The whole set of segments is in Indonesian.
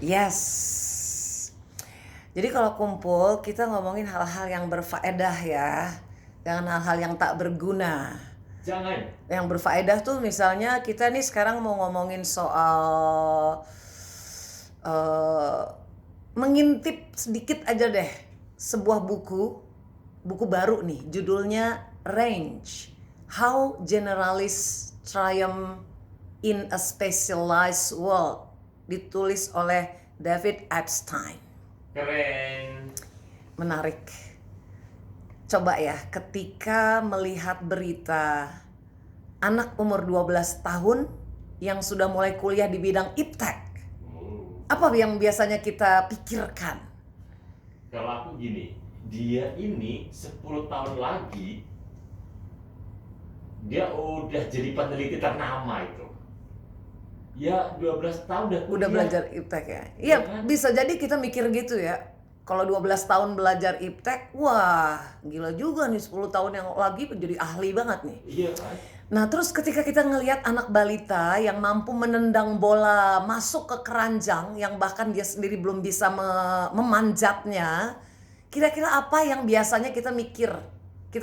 Yes. Jadi kalau kumpul kita ngomongin hal-hal yang berfaedah ya. Jangan hal-hal yang tak berguna. Jangan. Yang berfaedah tuh misalnya kita nih sekarang mau ngomongin soal eh, mengintip sedikit aja deh sebuah buku baru nih, judulnya Range, How Generalists Triumph in a Specialized World, ditulis oleh David Epstein. Keren. Menarik. Coba ya, ketika melihat berita anak umur 12 tahun yang sudah mulai kuliah di bidang iptek, apa yang biasanya kita pikirkan? Kalau aku gini, dia ini 10 tahun lagi dia udah jadi peneliti ternama itu. Ya 12 tahun udah kuliah. Udah belajar iptek ya? Iya, Iya kan? bisa jadi kita mikir gitu ya. Kalau 12 tahun belajar iptek, wah gila juga nih, 10 tahun yang lagi jadi ahli banget nih. Iya kan? Nah terus ketika kita ngelihat anak balita yang mampu menendang bola masuk ke keranjang yang bahkan dia sendiri belum bisa memanjatnya, kira-kira apa yang biasanya kita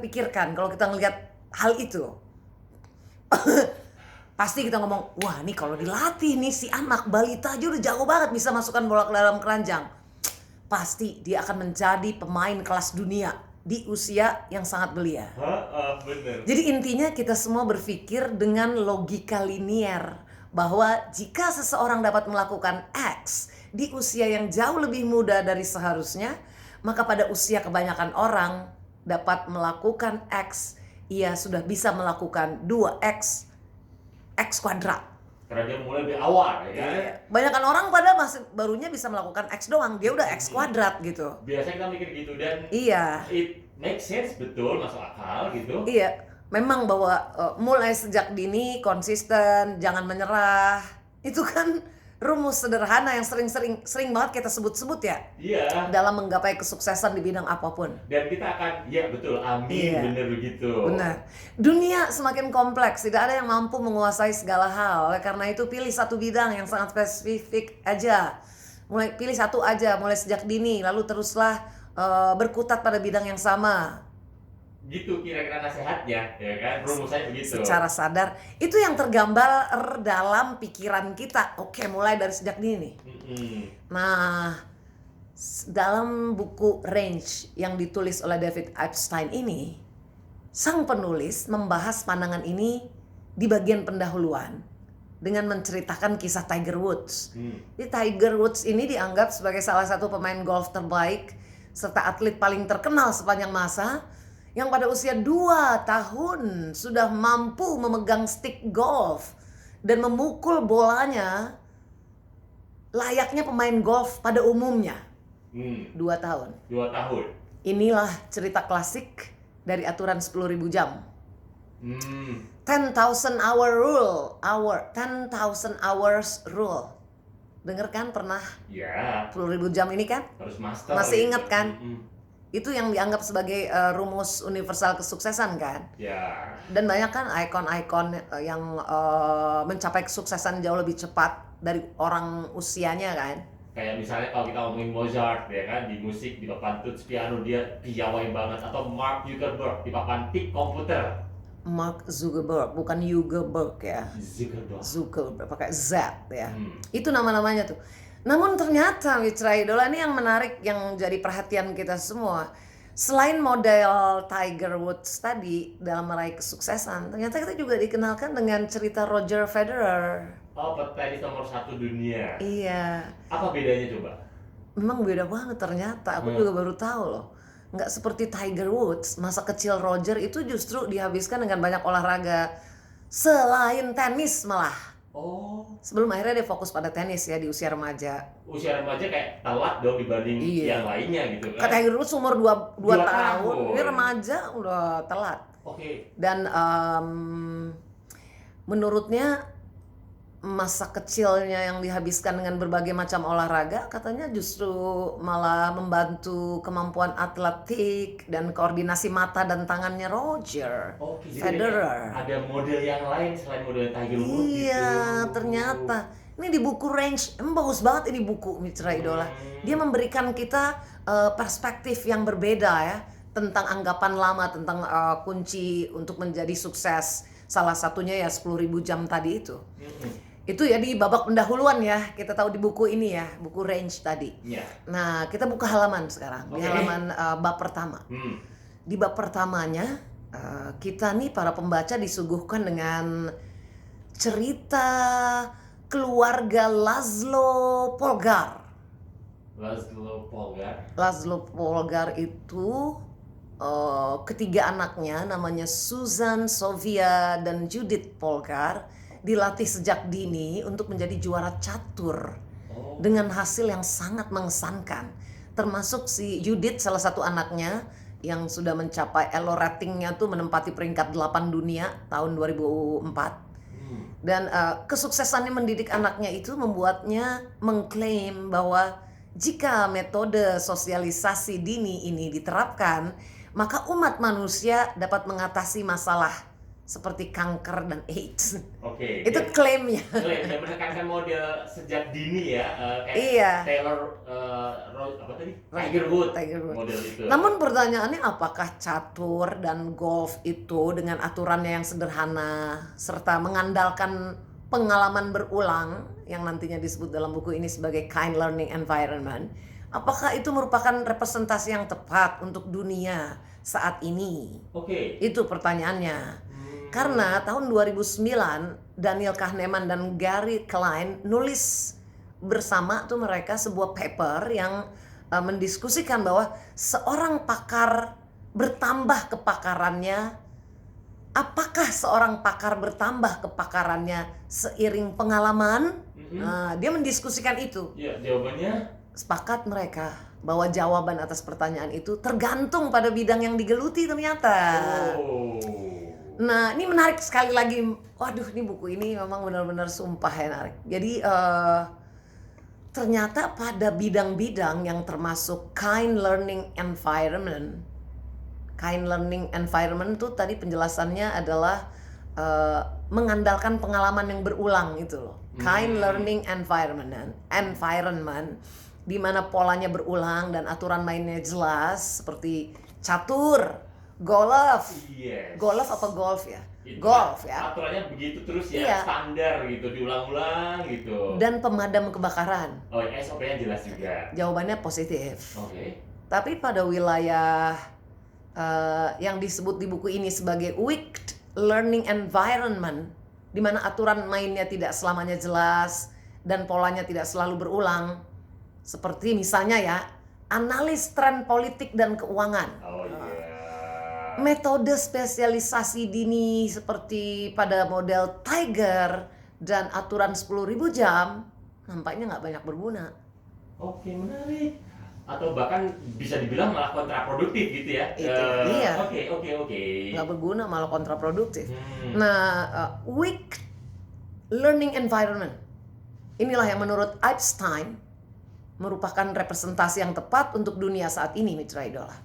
pikirkan kalau kita ngelihat hal itu? Pasti kita ngomong, wah nih kalau dilatih nih si anak balita aja udah jago banget bisa masukkan bola ke dalam keranjang. Pasti dia akan menjadi pemain kelas dunia di usia yang sangat belia. Bener. Jadi intinya kita semua berpikir dengan logika linier bahwa jika seseorang dapat melakukan X di usia yang jauh lebih muda dari seharusnya, maka pada usia kebanyakan orang dapat melakukan X, ia sudah bisa melakukan 2X, X kuadrat. Karena dia mulai dari awal ya kan? Banyakan orang pada masih barunya bisa melakukan X doang, dia udah X kuadrat gitu. Biasanya kita mikir gitu dan Iya. it makes sense, betul, masuk akal gitu. Iya, memang bahwa mulai sejak dini konsisten, jangan menyerah. Itu kan rumus sederhana yang sering banget kita sebut-sebut ya Iya. dalam menggapai kesuksesan di bidang apapun. Dan kita akan, ya betul, amin, Iya. bener begitu. Benar. Dunia semakin kompleks, tidak ada yang mampu menguasai segala hal. Oleh karena itu pilih satu bidang yang sangat spesifik aja. Pilih satu aja, mulai sejak dini, lalu teruslah berkutat pada bidang yang sama. Gitu kira-kira nasihatnya, ya kan? Rumusnya begitu. Secara sadar, itu yang tergambar dalam pikiran kita. Oke, mulai dari sejak dini. Nah, dalam buku Range yang ditulis oleh David Epstein ini, sang penulis membahas pandangan ini di bagian pendahuluan dengan menceritakan kisah Tiger Woods. Jadi Tiger Woods ini dianggap sebagai salah satu pemain golf terbaik serta atlet paling terkenal sepanjang masa yang pada usia 2 tahun sudah mampu memegang stick golf dan memukul bolanya layaknya pemain golf pada umumnya. 2 tahun. 2 tahun. Inilah cerita klasik dari aturan 10.000 jam. 10,000 hours rule. Dengar kan pernah? Ya. 10.000 jam ini kan? Harus master. Masih ingat kan? Itu yang dianggap sebagai rumus universal kesuksesan kan? Ya. Dan banyak kan ikon-ikon yang mencapai kesuksesan jauh lebih cepat dari orang usianya kan? Kayak misalnya kalau kita ngomongin Mozart ya kan, di musik, di papan tuts piano dia piawai banget. Atau Mark Zuckerberg di papan tik komputer. Mark Zuckerberg, bukan Zuckerberg ya. Zuckerberg pakai Z ya. Itu nama-namanya tuh. Namun ternyata Mitra Idola ini yang menarik, yang jadi perhatian kita semua. Selain model Tiger Woods tadi dalam meraih kesuksesan, ternyata kita juga dikenalkan dengan cerita Roger Federer. Oh, petenis nomor 1 dunia. Iya. Apa bedanya coba? Memang beda banget ternyata. Aku juga baru tahu loh. Nggak seperti Tiger Woods, masa kecil Roger itu justru dihabiskan dengan banyak olahraga selain tenis malah. Oh. Sebelum akhirnya dia fokus pada tenis ya di usia remaja. Usia remaja kayak telat dong dibanding yang lainnya gitu kan. Tiger Woods umur 2 tahun, ini remaja udah telat. Oke. Dan menurutnya masa kecilnya yang dihabiskan dengan berbagai macam olahraga katanya justru malah membantu kemampuan atletik dan koordinasi mata dan tangannya Roger Federer. Ada model yang lain selain model Tiger Woods gitu. Iya, ternyata Ini di buku Range, bagus banget ini buku Mitra Idola. Dia memberikan kita perspektif yang berbeda ya tentang anggapan lama tentang kunci untuk menjadi sukses. Salah satunya ya 10.000 jam tadi itu. Itu ya di babak pendahuluan ya, kita tahu di buku ini ya, buku Range tadi. Nah, kita buka halaman sekarang, di halaman bab pertama. Di bab pertamanya, kita nih para pembaca disuguhkan dengan cerita keluarga Laszlo Polgar. Laszlo Polgar itu ketiga anaknya namanya Susan, Sofia, dan Judith Polgar dilatih sejak dini untuk menjadi juara catur dengan hasil yang sangat mengesankan. Termasuk si Judith, salah satu anaknya yang sudah mencapai Elo ratingnya tuh menempati peringkat 8 dunia tahun 2004. Dan kesuksesannya mendidik anaknya itu membuatnya mengklaim bahwa jika metode sosialisasi dini ini diterapkan, maka umat manusia dapat mengatasi masalah seperti kanker dan AIDS. Itu klaimnya. Dia menekankan model sejak dini ya, kayak Iya. Taylor Tiger Woods model itu. Namun pertanyaannya, apakah catur dan golf itu dengan aturannya yang sederhana serta mengandalkan pengalaman berulang yang nantinya disebut dalam buku ini sebagai kind learning environment, apakah itu merupakan representasi yang tepat untuk dunia saat ini? Itu pertanyaannya. Karena tahun 2009 Daniel Kahneman dan Gary Klein nulis bersama tuh mereka sebuah paper yang mendiskusikan bahwa seorang pakar bertambah kepakarannya. Apakah seorang pakar bertambah kepakarannya seiring pengalaman? Nah, dia mendiskusikan itu. Ya, jawabannya sepakat mereka bahwa jawaban atas pertanyaan itu tergantung pada bidang yang digeluti ternyata. Nah, ini menarik sekali lagi. Waduh, ini buku ini memang benar-benar sumpah menarik. Jadi ternyata pada bidang-bidang yang termasuk kind learning environment. Kind learning environment itu tadi penjelasannya adalah mengandalkan pengalaman yang berulang itu loh. Kind learning environment di mana polanya berulang dan aturan mainnya jelas seperti catur, golf. Golf apa golf ya? Golf ya. Aturannya begitu terus ya, standar gitu, diulang-ulang gitu. Dan pemadam kebakaran. SOP-nya jelas juga. Jawabannya positif. Tapi pada wilayah yang disebut di buku ini sebagai weak learning environment, di mana aturan mainnya tidak selamanya jelas dan polanya tidak selalu berulang, seperti misalnya ya analis tren politik dan keuangan. Metode spesialisasi dini seperti pada model Tiger dan aturan 10.000 jam nampaknya nggak banyak berguna. Menarik. Atau bahkan bisa dibilang malah kontraproduktif gitu ya. Iya. Oke. Nggak berguna, malah kontraproduktif. Nah, weak learning environment inilah yang menurut Epstein merupakan representasi yang tepat untuk dunia saat ini, Mitra Idola.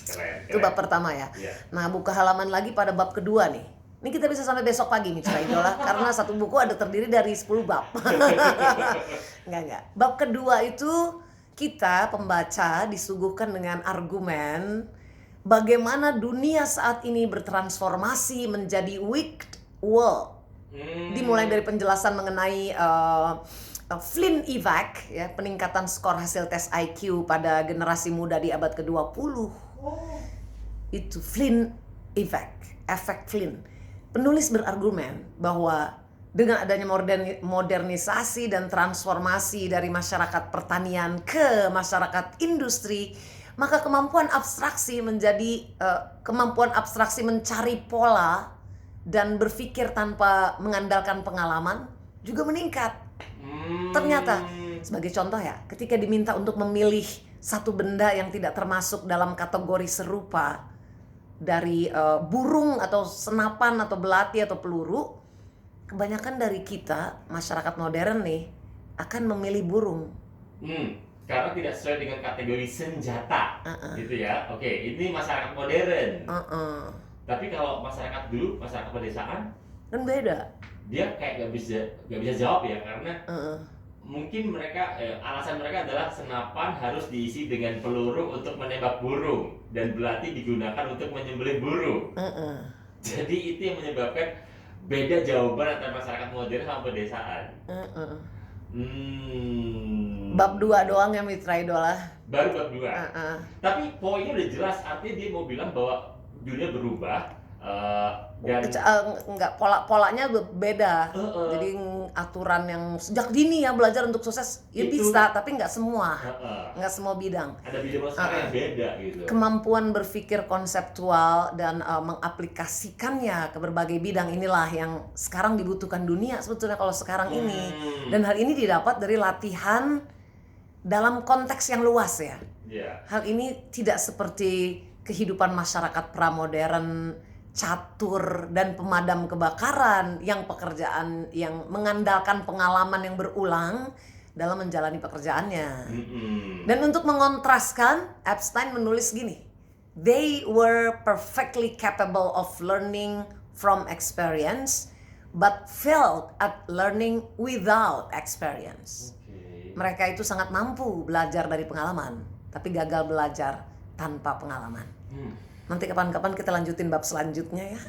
Keren. Itu bab pertama ya. Nah, buka halaman lagi pada bab kedua nih. Ini kita bisa sampai besok pagi, Mitra Idola, karena satu buku ada terdiri dari 10 bab. Enggak. Bab kedua itu kita pembaca disuguhkan dengan argumen bagaimana dunia saat ini bertransformasi menjadi wicked world. Dimulai dari penjelasan mengenai Flynn Effect ya, peningkatan skor hasil tes IQ pada generasi muda di abad ke-20. Itu Flynn Effect, efek Flynn. Penulis berargumen bahwa dengan adanya modernisasi dan transformasi dari masyarakat pertanian ke masyarakat industri, maka kemampuan abstraksi mencari pola dan berpikir tanpa mengandalkan pengalaman juga meningkat. Ternyata, sebagai contoh ya, ketika diminta untuk memilih satu benda yang tidak termasuk dalam kategori serupa dari burung atau senapan atau belati atau peluru, kebanyakan dari kita, masyarakat modern nih, akan memilih burung. Karena tidak sesuai dengan kategori senjata, gitu ya. Ini masyarakat modern. Tapi kalau masyarakat dulu, masyarakat pedesaan, kan beda. dia kayak gak bisa jawab ya, karena mungkin mereka alasan mereka adalah senapan harus diisi dengan peluru untuk menembak burung dan belati digunakan untuk menyembelih burung. Jadi itu yang menyebabkan beda jawaban antara masyarakat modern sama pedesaan. Bab 2 doang ya Mitra Idola. Baru bab 2. Tapi poinnya udah jelas, artinya dia mau bilang bahwa dunia berubah dan enggak, polanya beda. Jadi aturan yang sejak dini ya belajar untuk sukses ya Itu. bisa, tapi nggak semua. Nggak semua bidang. ada bidang masyarakat yang beda gitu. Kemampuan berpikir konseptual dan mengaplikasikannya ke berbagai bidang inilah yang sekarang dibutuhkan dunia sebetulnya kalau sekarang ini. Dan hal ini didapat dari latihan dalam konteks yang luas ya. Hal ini tidak seperti kehidupan masyarakat pramodern catur dan pemadam kebakaran yang pekerjaan yang mengandalkan pengalaman yang berulang dalam menjalani pekerjaannya. Dan untuk mengontraskan, Epstein menulis gini, they were perfectly capable of learning from experience but failed at learning without experience. Mereka itu sangat mampu belajar dari pengalaman, tapi gagal belajar tanpa pengalaman. Nanti kapan-kapan kita lanjutin bab selanjutnya ya.